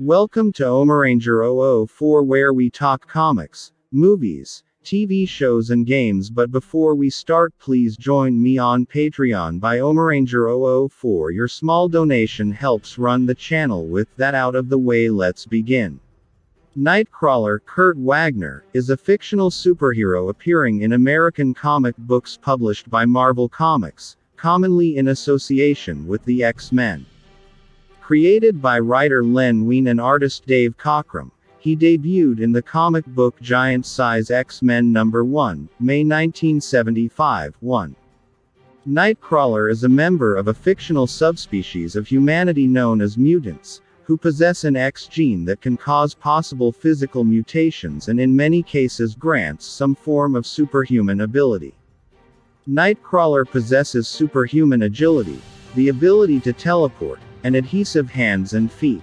Welcome to Omaranger 004, where we talk comics, movies, TV shows and games. But before we start, please join me on Patreon by Omaranger 004. Your small donation helps run the channel. With that out of the way, let's begin. Nightcrawler, Kurt Wagner, is a fictional superhero appearing in American comic books published by Marvel Comics, commonly in association with the X-Men. Created by writer Len Wein and artist Dave Cockrum, he debuted in the comic book Giant Size X-Men #1, May 1975. 1. Nightcrawler is a member of a fictional subspecies of humanity known as mutants, who possess an X gene that can cause possible physical mutations and in many cases grants some form of superhuman ability. Nightcrawler possesses superhuman agility, the ability to teleport, and adhesive hands and feet.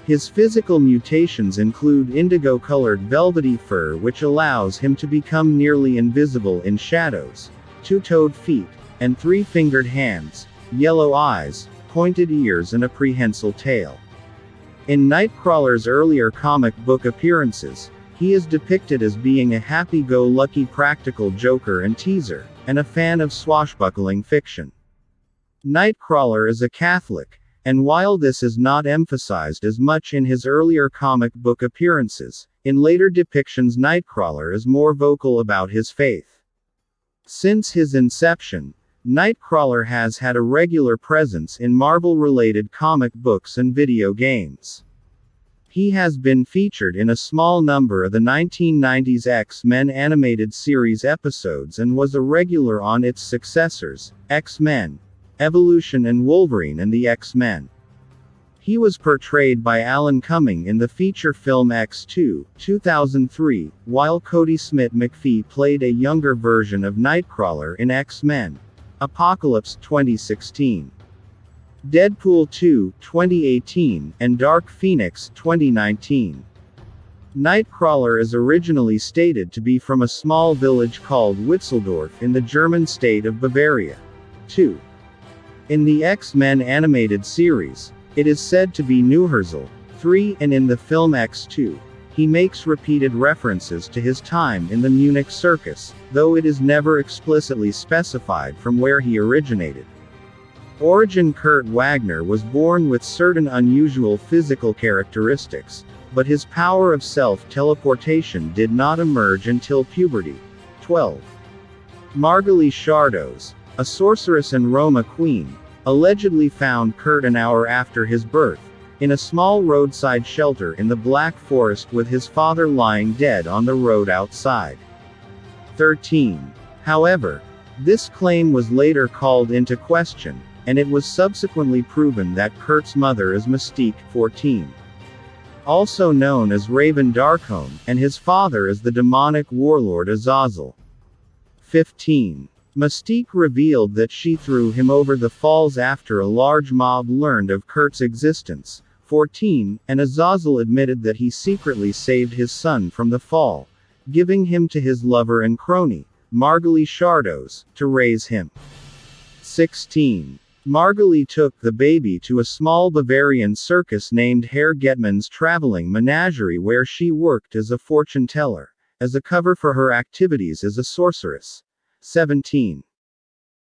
His physical mutations include indigo-colored velvety fur, which allows him to become nearly invisible in shadows, two-toed feet, and three-fingered hands, yellow eyes, pointed ears and a prehensile tail. In Nightcrawler's earlier comic book appearances, he is depicted as being a happy-go-lucky practical joker and teaser, and a fan of swashbuckling fiction. Nightcrawler is a Catholic, and while this is not emphasized as much in his earlier comic book appearances, in later depictions Nightcrawler is more vocal about his faith. Since his inception, Nightcrawler has had a regular presence in Marvel-related comic books and video games. He has been featured in a small number of the 1990s X-Men animated series episodes and was a regular on its successors, X-Men, Evolution and Wolverine and the X-Men. He was portrayed by Alan Cumming in the feature film X2, 2003, while Cody Smith-McPhee played a younger version of Nightcrawler in X-Men Apocalypse 2016. Deadpool 2, 2018, and Dark Phoenix 2019. Nightcrawler is originally stated to be from a small village called Witzeldorf in the German state of Bavaria. 2. In the X-Men animated series, it is said to be Neuherzl. 3. And in the film X2, he makes repeated references to his time in the Munich circus, though it is never explicitly specified from where he originated. Origin: Kurt Wagner was born with certain unusual physical characteristics, but his power of self-teleportation did not emerge until puberty. 12. Margalie Chardos, a sorceress and Roma queen, allegedly found Kurt an hour after his birth, in a small roadside shelter in the Black Forest with his father lying dead on the road outside. 13. However, this claim was later called into question, and it was subsequently proven that Kurt's mother is Mystique. 14. Also known as Raven Darkholme, and his father is the demonic warlord Azazel. 15. Mystique revealed that she threw him over the falls after a large mob learned of Kurt's existence. 14. And Azazel admitted that he secretly saved his son from the fall, giving him to his lover and crony, Margalie Chardos, to raise him. 16. Margalie took the baby to a small Bavarian circus named Herr Getman's Traveling Menagerie, where she worked as a fortune teller, as a cover for her activities as a sorceress. 17.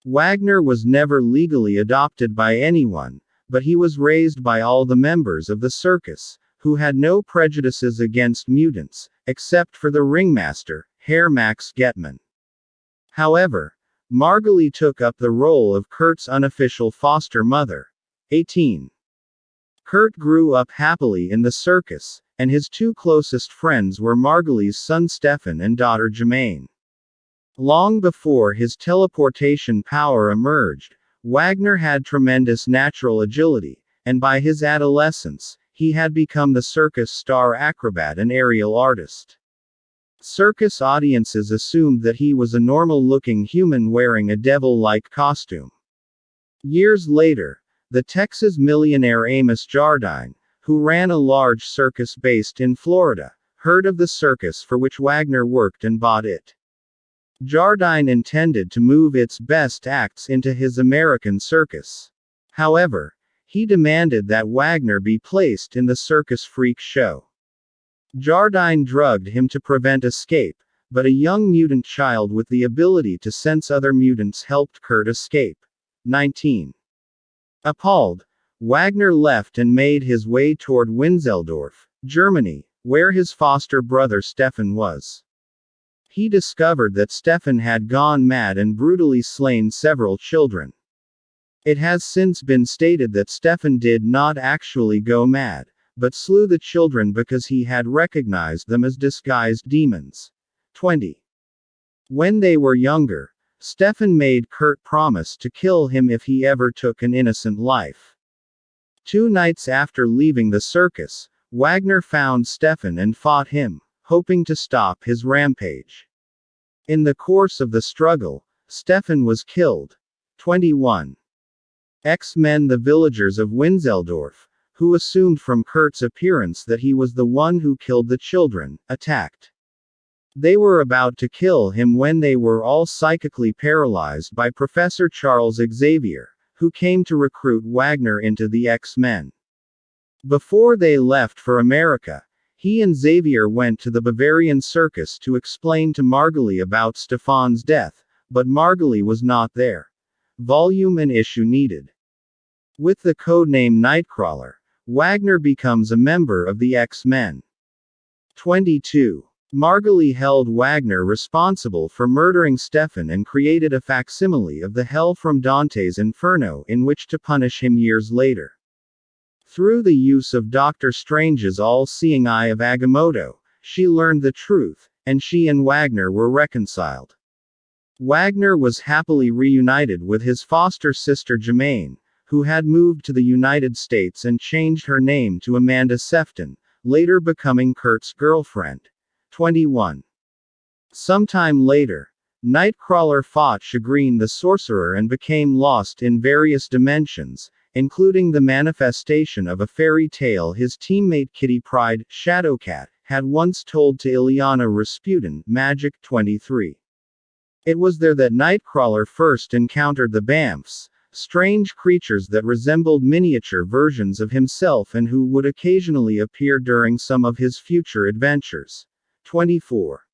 Wagner was never legally adopted by anyone, but he was raised by all the members of the circus, who had no prejudices against mutants, except for the ringmaster, Herr Max Getman. However, Margalie took up the role of Kurt's unofficial foster mother. 18. Kurt grew up happily in the circus, and his two closest friends were Margalie's son Stefan and daughter Germaine. Long before his teleportation power emerged, Wagner had tremendous natural agility, and by his adolescence, he had become the circus star acrobat and aerial artist. Circus audiences assumed that he was a normal-looking human wearing a devil-like costume. Years later, the Texas millionaire Amos Jardine, who ran a large circus based in Florida, heard of the circus for which Wagner worked and bought it. Jardine intended to move its best acts into his American circus. However, He demanded that Wagner be placed in the circus freak show. Jardine drugged him to prevent escape, but a young mutant child with the ability to sense other mutants helped Kurt escape. 19. Appalled, Wagner left and made his way toward Winseldorf, Germany, where his foster brother Stefan was. He discovered that Stefan had gone mad and brutally slain several children. It has since been stated that Stefan did not actually go mad, but slew the children because he had recognized them as disguised demons. 20. When they were younger, Stefan made Kurt promise to kill him if he ever took an innocent life. 2 nights after leaving the circus, Wagner found Stefan and fought him, hoping to stop his rampage. In the course of the struggle, Stefan was killed. 21. X-Men. The villagers of Winseldorf, who assumed from Kurt's appearance that he was the one who killed the children, attacked. They were about to kill him when they were all psychically paralyzed by Professor Charles Xavier, who came to recruit Wagner into the X-Men. Before they left for America, he and Xavier went to the Bavarian circus to explain to Margulis about Stefan's death, but Margulis was not there. Volume and issue needed. With the codename Nightcrawler, Wagner becomes a member of the X-Men. 22. Margulis held Wagner responsible for murdering Stefan and created a facsimile of the Hell from Dante's Inferno in which to punish him years later. Through the use of Dr. Strange's all-seeing eye of Agamotto, she learned the truth, and she and Wagner were reconciled. Wagner was happily reunited with his foster sister Germaine, who had moved to the United States and changed her name to Amanda Sefton, later becoming Kurt's girlfriend. 21. Sometime later, Nightcrawler fought Chagrin the Sorcerer and became lost in various dimensions, including the manifestation of a fairy tale his teammate Kitty Pryde, Shadowcat, had once told to Ileana Rasputin, Magic 23. It was there that Nightcrawler first encountered the Bamfs, strange creatures that resembled miniature versions of himself and who would occasionally appear during some of his future adventures. 24.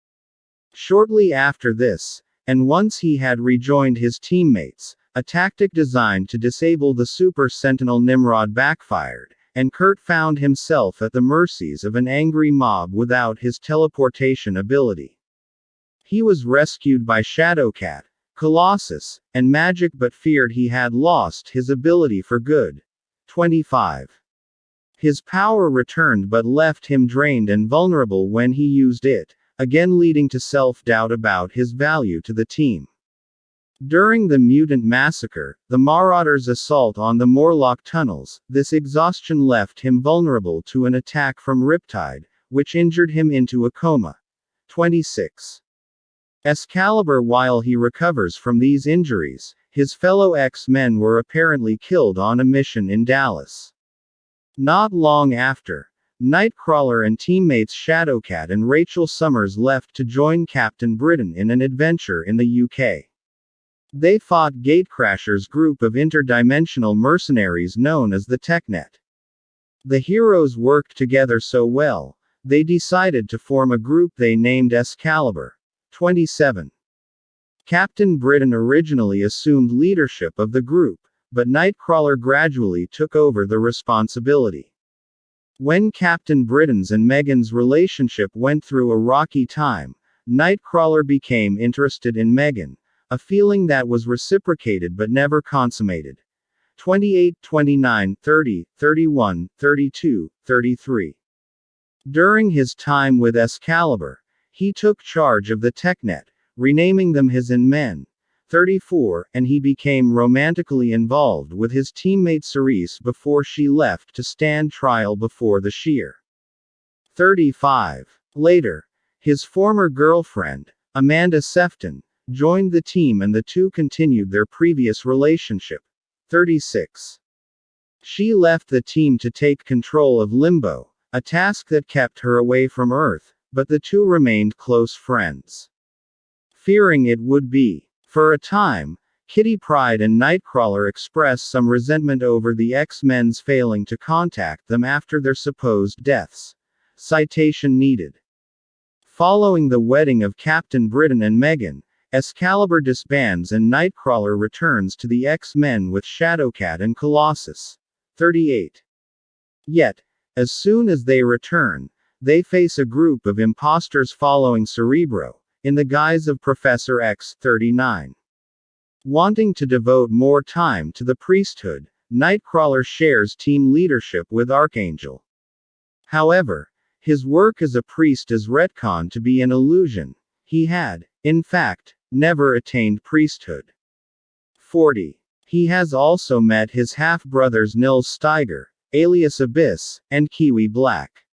Shortly after this, and once he had rejoined his teammates, a tactic designed to disable the Super Sentinel Nimrod backfired, and Kurt found himself at the mercies of an angry mob without his teleportation ability. He was rescued by Shadowcat, Colossus, and Magic but feared he had lost his ability for good. 25. His power returned but left him drained and vulnerable when he used it, again leading to self-doubt about his value to the team. During the Mutant Massacre, the Marauders' assault on the Morlock tunnels, this exhaustion left him vulnerable to an attack from Riptide, which injured him into a coma. 26. Excalibur. While he recovers from these injuries, his fellow X-Men were apparently killed on a mission in Dallas. Not long after, Nightcrawler and teammates Shadowcat and Rachel Summers left to join Captain Britain in an adventure in the UK. They fought Gatecrasher's group of interdimensional mercenaries known as the TechNet. The heroes worked together so well, they decided to form a group they named Excalibur. 27. Captain Britain originally assumed leadership of the group, but Nightcrawler gradually took over the responsibility. When Captain Britain's and Megan's relationship went through a rocky time, Nightcrawler became interested in Megan, a feeling that was reciprocated but never consummated. 28, 29, 30, 31, 32, 33. During his time with Excalibur, he took charge of the TechNet, renaming them his Men. 34, and he became romantically involved with his teammate Cerise before she left to stand trial before the Sheer. 35. Later, his former girlfriend, Amanda Sefton, joined the team and the two continued their previous relationship. 36. She left the team to take control of Limbo, a task that kept her away from Earth, but the two remained close friends. Fearing it would be, for a time, Kitty Pryde and Nightcrawler express some resentment over the X-Men's failing to contact them after their supposed deaths. Citation needed. Following the wedding of Captain Britain and Meggan, Excalibur disbands and Nightcrawler returns to the X-Men with Shadowcat and Colossus. 38. Yet, as soon as they return, they face a group of imposters following Cerebro, in the guise of Professor X. 39. Wanting to devote more time to the priesthood, Nightcrawler shares team leadership with Archangel. However, his work as a priest is retconned to be an illusion. He had, in fact, never attained priesthood. 40. He has also met his half-brothers Nils Steiger, alias Abyss, and Kiwi Black.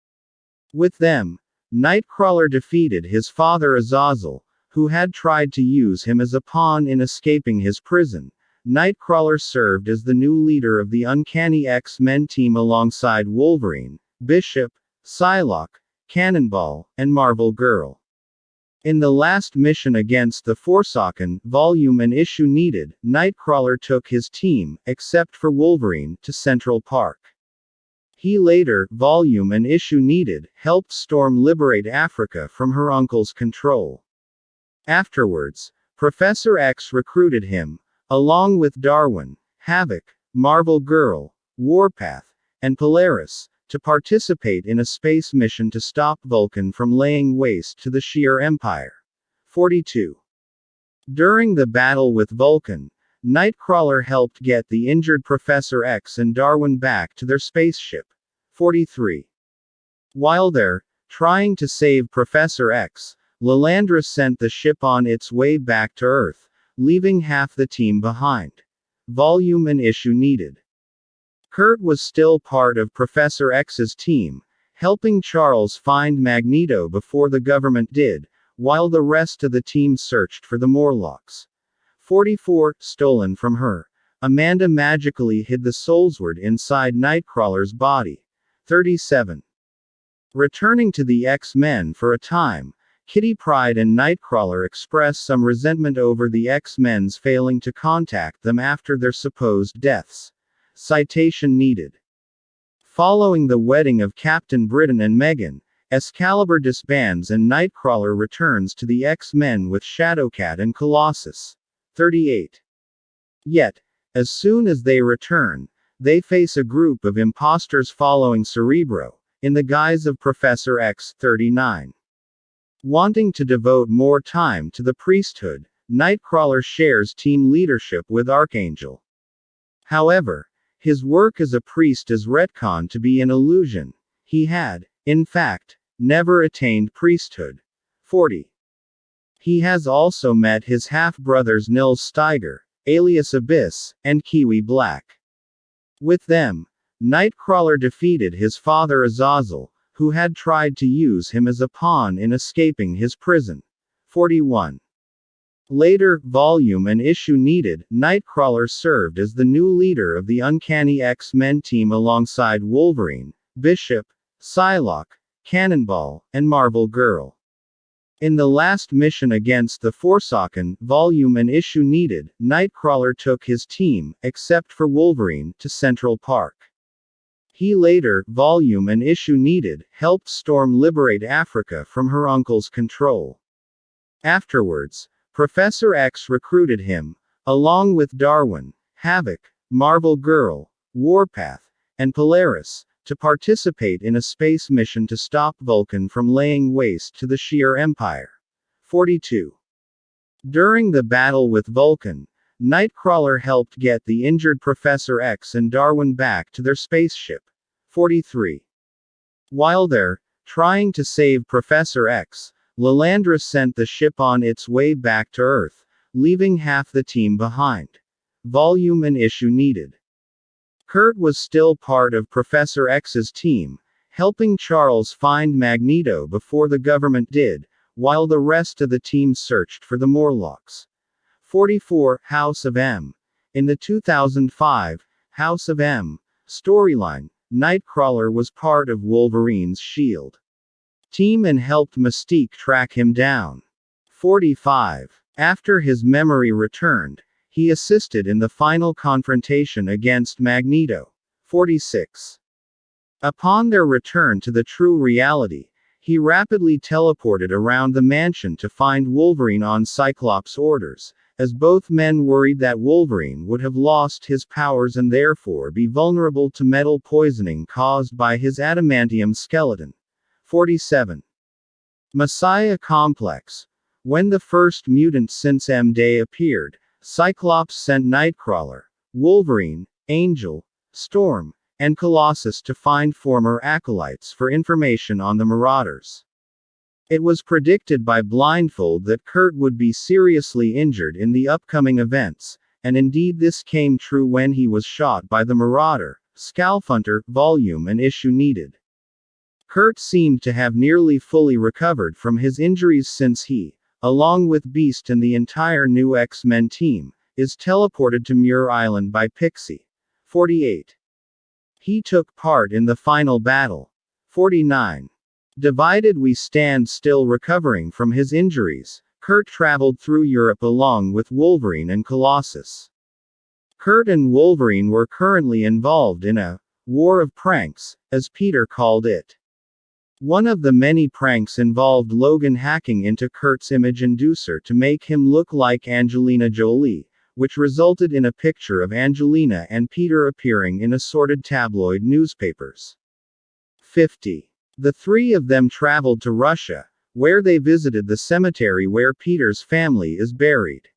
With them, Nightcrawler defeated his father Azazel, who had tried to use him as a pawn in escaping his prison. Nightcrawler served as the new leader of the Uncanny X-Men team alongside Wolverine, Bishop, Psylocke, Cannonball, and Marvel Girl. In the last mission against the Forsaken, volume and issue needed, Nightcrawler took his team, except for Wolverine, to Central Park. He later, volume and issue needed, helped Storm liberate Africa from her uncle's control. Afterwards, Professor X recruited him, along with Darwin, Havoc, Marvel Girl, Warpath, and Polaris, to participate in a space mission to stop Vulcan from laying waste to the Shi'ar Empire. 42. During the battle with Vulcan, Nightcrawler helped get the injured Professor X and Darwin back to their spaceship. 43. While there, trying to save Professor X, Lilandra sent the ship on its way back to Earth, leaving half the team behind. Volume and issue needed. Kurt was still part of Professor X's team, helping Charles find Magneto before the government did, while the rest of the team searched for the Morlocks. 44. Stolen from her, Amanda magically hid the Soulsword inside Nightcrawler's body. 37. Returning to the X-Men for a time, Kitty Pryde and Nightcrawler express some resentment over the X-Men's failing to contact them after their supposed deaths. Citation needed. Following the wedding of Captain Britain and Meggan, Excalibur disbands and Nightcrawler returns to the X-Men with Shadowcat and Colossus. 38. Yet, as soon as they return, they face a group of imposters following Cerebro, in the guise of Professor X. 39. Wanting to devote more time to the priesthood, Nightcrawler shares team leadership with Archangel. However, his work as a priest is retconned to be an illusion. He had, in fact, never attained priesthood. 40. He has also met his half-brothers Nils Steiger, alias Abyss, and Kiwi Black. With them, Nightcrawler defeated his father Azazel, who had tried to use him as a pawn in escaping his prison. 41. Later, volume and issue needed, Nightcrawler served as the new leader of the Uncanny X-Men team alongside Wolverine, Bishop, Psylocke, Cannonball, and Marvel Girl. In the last mission against the Forsaken, volume and issue needed, Nightcrawler took his team, except for Wolverine, to Central Park. He later, volume and issue needed, helped Storm liberate Africa from her uncle's control. Afterwards, Professor X recruited him, along with Darwin, Havoc, Marvel Girl, Warpath, and Polaris, to participate in a space mission to stop Vulcan from laying waste to the Shi'ar Empire. 42. During the battle with Vulcan, Nightcrawler helped get the injured Professor X and Darwin back to their spaceship. 43. While there, trying to save Professor X, Lilandra sent the ship on its way back to Earth, leaving half the team behind. Volume and issue needed. Kurt was still part of Professor X's team, helping Charles find Magneto before the government did, while the rest of the team searched for the Morlocks. 44. House of M. In the 2005 House of M storyline, Nightcrawler was part of Wolverine's S.H.I.E.L.D. team and helped Mystique track him down. 45. After his memory returned, He assisted in the final confrontation against Magneto. 46. Upon their return to the true reality, he rapidly teleported around the mansion to find Wolverine on Cyclops' orders, as both men worried that Wolverine would have lost his powers and therefore be vulnerable to metal poisoning caused by his adamantium skeleton. 47. Messiah Complex. When the first mutant since M-Day appeared, Cyclops sent Nightcrawler, Wolverine, Angel, Storm, and Colossus to find former acolytes for information on the Marauders. It was predicted by Blindfold that Kurt would be seriously injured in the upcoming events, and indeed this came true when he was shot by the Marauder, Scalphunter, volume and issue needed. Kurt seemed to have nearly fully recovered from his injuries since he, along with Beast and the entire new X-Men team, is teleported to Muir Island by Pixie. 48. He took part in the final battle. 49. Divided we stand still recovering from his injuries, Kurt traveled through Europe along with Wolverine and Colossus. Kurt and Wolverine were currently involved in a war of pranks, as Peter called it. One of the many pranks involved Logan hacking into Kurt's image inducer to make him look like Angelina Jolie, which resulted in a picture of Angelina and Peter appearing in assorted tabloid newspapers. 50. The three of them traveled to Russia, where they visited the cemetery where Peter's family is buried.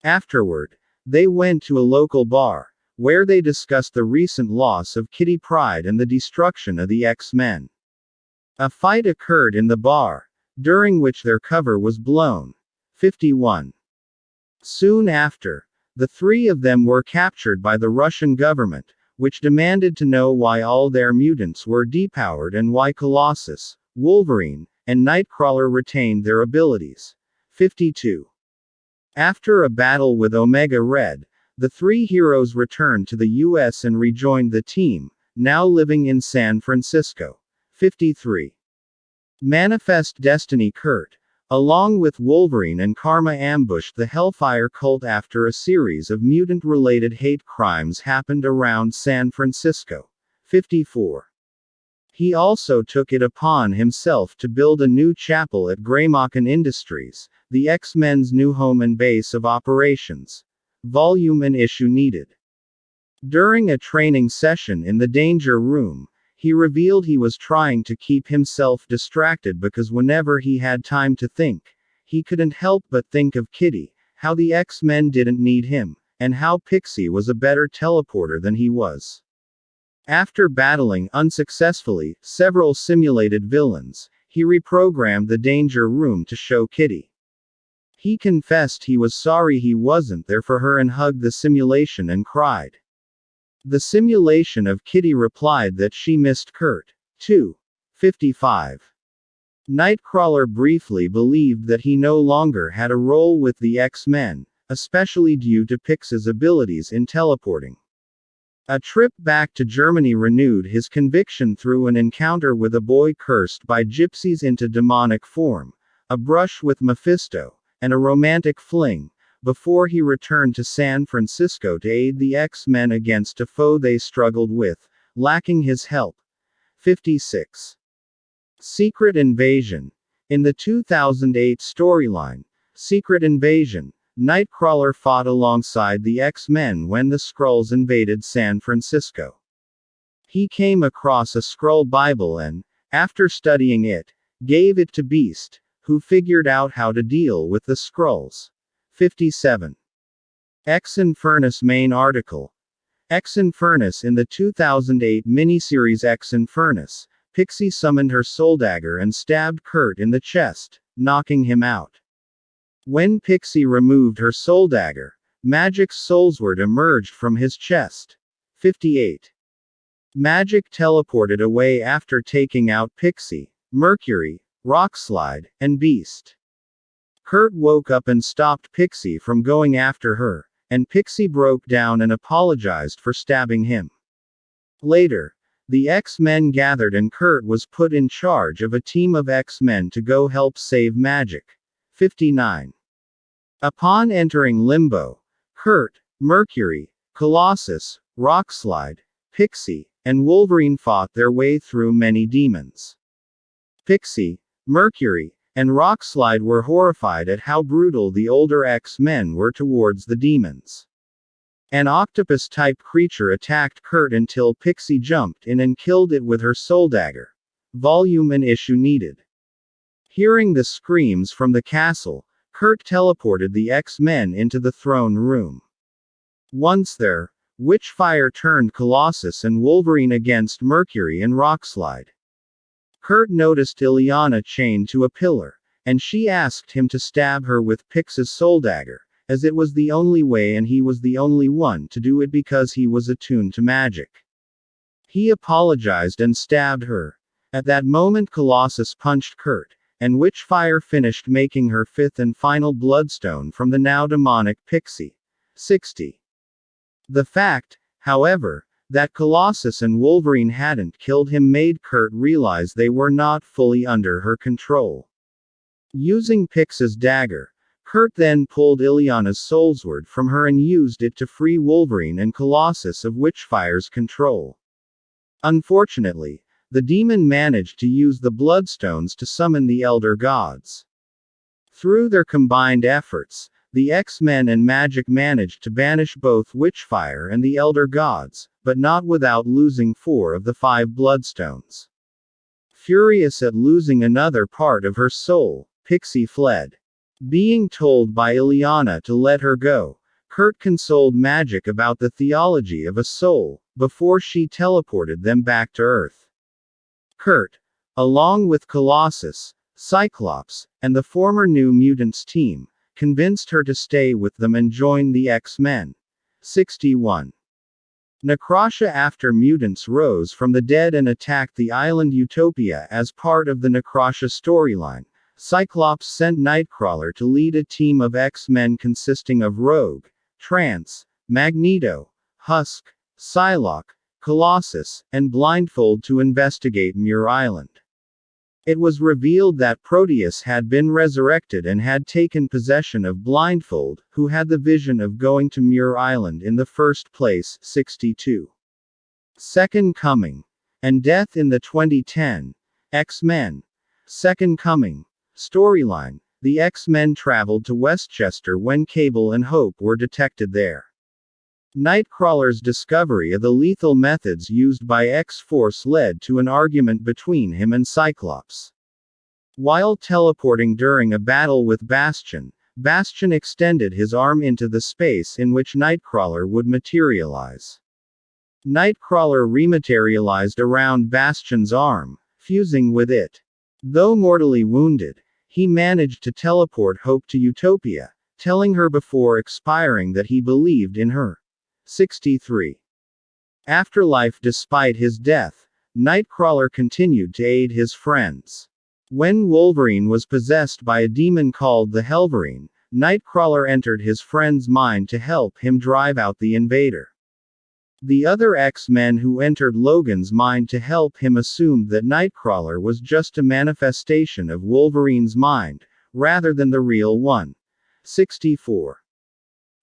Afterward, they went to a local bar, where they discussed the recent loss of Kitty Pryde and the destruction of the X-Men. A fight occurred in the bar, during which their cover was blown. 51. Soon after, the three of them were captured by the Russian government, which demanded to know why all their mutants were depowered and why Colossus, Wolverine, and Nightcrawler retained their abilities. 52. After a battle with Omega Red, the three heroes returned to the US and rejoined the team, now living in San Francisco. 53. Manifest Destiny. Kurt, along with Wolverine and Karma, ambushed the Hellfire cult after a series of mutant-related hate crimes happened around San Francisco. 54. He also took it upon himself to build a new chapel at Graymocken Industries, the X-Men's new home and base of operations. Volume and issue needed. During a training session in the Danger Room, he revealed he was trying to keep himself distracted because whenever he had time to think, he couldn't help but think of Kitty, how the X-Men didn't need him, and how Pixie was a better teleporter than he was. After battling unsuccessfully several simulated villains, he reprogrammed the Danger Room to show Kitty. He confessed he was sorry he wasn't there for her and hugged the simulation and cried. The simulation of Kitty replied that she missed Kurt. 2. 55. Nightcrawler briefly believed that he no longer had a role with the X-Men, especially due to Pixie's abilities in teleporting. A trip back to Germany renewed his conviction through an encounter with a boy cursed by gypsies into demonic form, a brush with Mephisto, and a romantic fling, before he returned to San Francisco to aid the X-Men against a foe they struggled with, lacking his help. 56. Secret Invasion. In the 2008 storyline, Secret Invasion, Nightcrawler fought alongside the X-Men when the Skrulls invaded San Francisco. He came across a Skrull Bible and, after studying it, gave it to Beast, who figured out how to deal with the Skrulls. 57. X Infernus main article. X Infernus. In the 2008 miniseries X Infernus, Pixie summoned her soul dagger and stabbed Kurt in the chest, knocking him out. When Pixie removed her soul dagger, Magic's soulsword emerged from his chest. 58. Magic teleported away after taking out Pixie, Mercury, Rockslide, and Beast. Kurt woke up and stopped Pixie from going after her, and Pixie broke down and apologized for stabbing him. Later, the X-Men gathered and Kurt was put in charge of a team of X-Men to go help save Magic. 59. Upon entering Limbo, Kurt, Mercury, Colossus, Rockslide, Pixie, and Wolverine fought their way through many demons. Pixie, Mercury, and Rockslide were horrified at how brutal the older X-Men were towards the demons. An octopus-type creature attacked Kurt until Pixie jumped in and killed it with her soul dagger. Volume and issue needed. Hearing the screams from the castle, Kurt teleported the X-Men into the throne room. Once there, Witchfire turned Colossus and Wolverine against Mercury and Rockslide. Kurt noticed Illyana chained to a pillar, and she asked him to stab her with Pix's soul dagger, as it was the only way and he was the only one to do it because he was attuned to magic. He apologized and stabbed her. At that moment Colossus punched Kurt, and Witchfire finished making her fifth and final bloodstone from the now demonic Pixie. 60. The fact, however, that Colossus and Wolverine hadn't killed him made Kurt realize they were not fully under her control. Using Pix's dagger, Kurt then pulled Illyana's soulsword from her and used it to free Wolverine and Colossus of Witchfire's control. Unfortunately, the demon managed to use the bloodstones to summon the Elder Gods. Through their combined efforts, the X-Men and magic managed to banish both Witchfire and the Elder Gods, but not without losing 4 of the 5 bloodstones. Furious at losing another part of her soul, Pixie fled. Being told by Illyana to let her go, Kurt consoled Magic about the theology of a soul, before she teleported them back to Earth. Kurt, along with Colossus, Cyclops, and the former New Mutants team, convinced her to stay with them and join the X-Men. 61. Necrosha. After mutants rose from the dead and attacked the island Utopia as part of the Necrosha storyline, Cyclops sent Nightcrawler to lead a team of X-Men consisting of Rogue, Trance, Magneto, Husk, Psylocke, Colossus, and Blindfold to investigate Muir Island. It was revealed that Proteus had been resurrected and had taken possession of Blindfold, who had the vision of going to Muir Island in the first place. 62. Second Coming. And Death in the 2010 X-Men Second Coming storyline. The X-Men traveled to Westchester when Cable and Hope were detected there. Nightcrawler's discovery of the lethal methods used by X-Force led to an argument between him and Cyclops. While teleporting during a battle with Bastion, Bastion extended his arm into the space in which Nightcrawler would materialize. Nightcrawler rematerialized around Bastion's arm, fusing with it. Though mortally wounded, he managed to teleport Hope to Utopia, telling her before expiring that he believed in her. 63. Afterlife. Despite his death, Nightcrawler continued to aid his friends. When Wolverine was possessed by a demon called the Helverine, Nightcrawler entered his friend's mind to help him drive out the invader. The other X-Men who entered Logan's mind to help him assumed that Nightcrawler was just a manifestation of Wolverine's mind, rather than the real one. 64.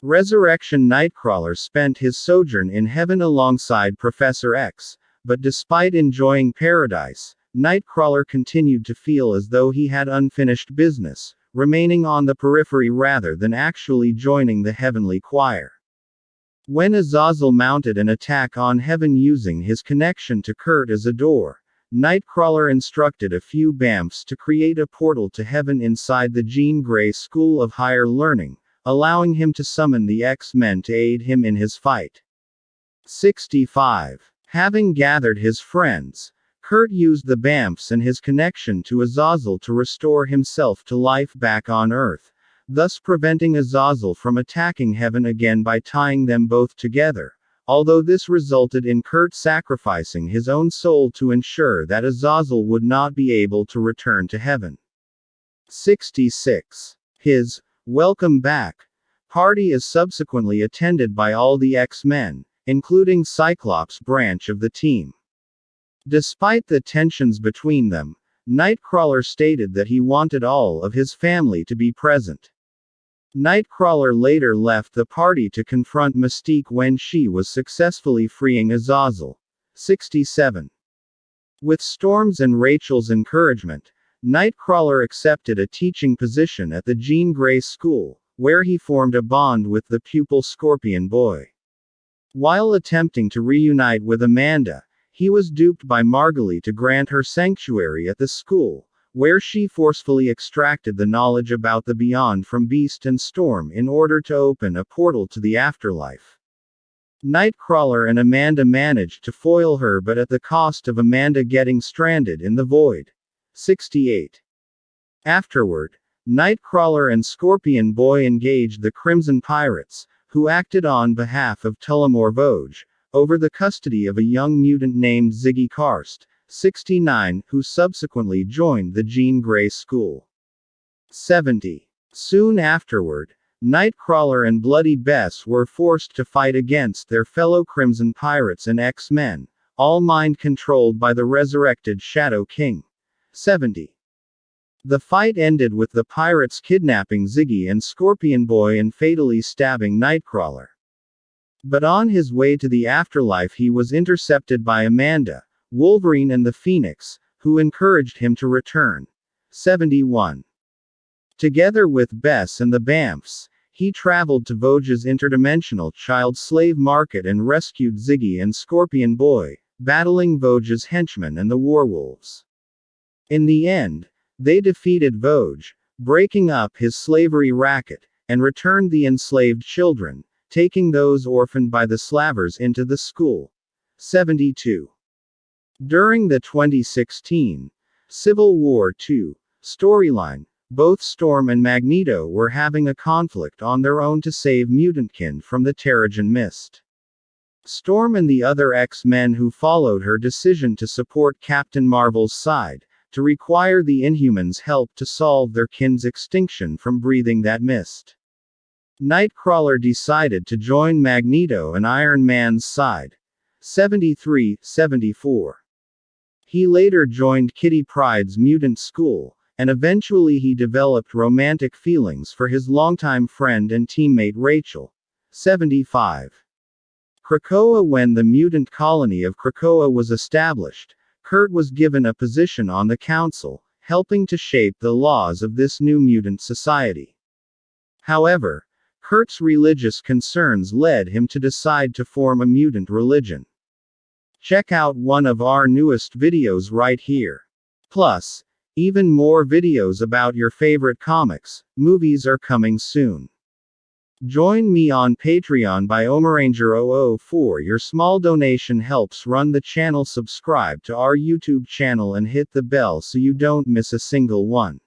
Resurrection. Nightcrawler spent his sojourn in heaven alongside Professor X, but despite enjoying paradise, Nightcrawler continued to feel as though he had unfinished business, remaining on the periphery rather than actually joining the heavenly choir. When Azazel mounted an attack on heaven using his connection to Kurt as a door, Nightcrawler instructed a few BAMFs to create a portal to heaven inside the Jean Grey School of Higher Learning, allowing him to summon the X-Men to aid him in his fight. 65. Having gathered his friends, Kurt used the BAMFs and his connection to Azazel to restore himself to life back on Earth, thus preventing Azazel from attacking heaven again by tying them both together, although this resulted in Kurt sacrificing his own soul to ensure that Azazel would not be able to return to heaven. 66. His welcome back party is subsequently attended by all the X-Men, including Cyclops' branch of the team. Despite the tensions between them, Nightcrawler stated that he wanted all of his family to be present. Nightcrawler later left the party to confront Mystique when she was successfully freeing Azazel. 67. With Storm's and Rachel's encouragement, Nightcrawler accepted a teaching position at the Jean Grey School, where he formed a bond with the pupil Scorpion Boy. While attempting to reunite with Amanda, he was duped by Margaly to grant her sanctuary at the school, where she forcefully extracted the knowledge about the beyond from Beast and Storm in order to open a portal to the afterlife. Nightcrawler and Amanda managed to foil her, but at the cost of Amanda getting stranded in the void. 68. Afterward, Nightcrawler and Scorpion Boy engaged the Crimson Pirates, who acted on behalf of Tullamore Vosge, over the custody of a young mutant named Ziggy Karst, 69, who subsequently joined the Jean Grey School. 70. Soon afterward, Nightcrawler and Bloody Bess were forced to fight against their fellow Crimson Pirates and X-Men, all mind-controlled by the resurrected Shadow King. 70. The fight ended with the pirates kidnapping Ziggy and Scorpion Boy and fatally stabbing Nightcrawler. But on his way to the afterlife he was intercepted by Amanda, Wolverine and the Phoenix, who encouraged him to return. 71. Together with Bess and the Bamfs, he traveled to Vosge's interdimensional child slave market and rescued Ziggy and Scorpion Boy, battling Vosge's henchmen and the Warwolves. In the end, they defeated Vosge, breaking up his slavery racket, and returned the enslaved children, taking those orphaned by the Slavers into the school. 72. During the 2016 Civil War II storyline, both Storm and Magneto were having a conflict on their own to save Mutantkin from the Terrigen Mist. Storm and the other X-Men who followed her decision to support Captain Marvel's side, to require the Inhumans' help to solve their kin's extinction from breathing that mist. Nightcrawler decided to join Magneto and Iron Man's side. 73-74. He later joined Kitty Pryde's mutant school, and eventually he developed romantic feelings for his longtime friend and teammate Rachel. 75. Krakoa. When the mutant colony of Krakoa was established, Kurt was given a position on the council, helping to shape the laws of this new mutant society. However, Kurt's religious concerns led him to decide to form a mutant religion. Check out one of our newest videos right here. Plus, even more videos about your favorite comics, movies are coming soon. Join me on Patreon by Omaranger004. Your small donation helps run the channel. Subscribe to our YouTube channel and hit the bell so you don't miss a single one.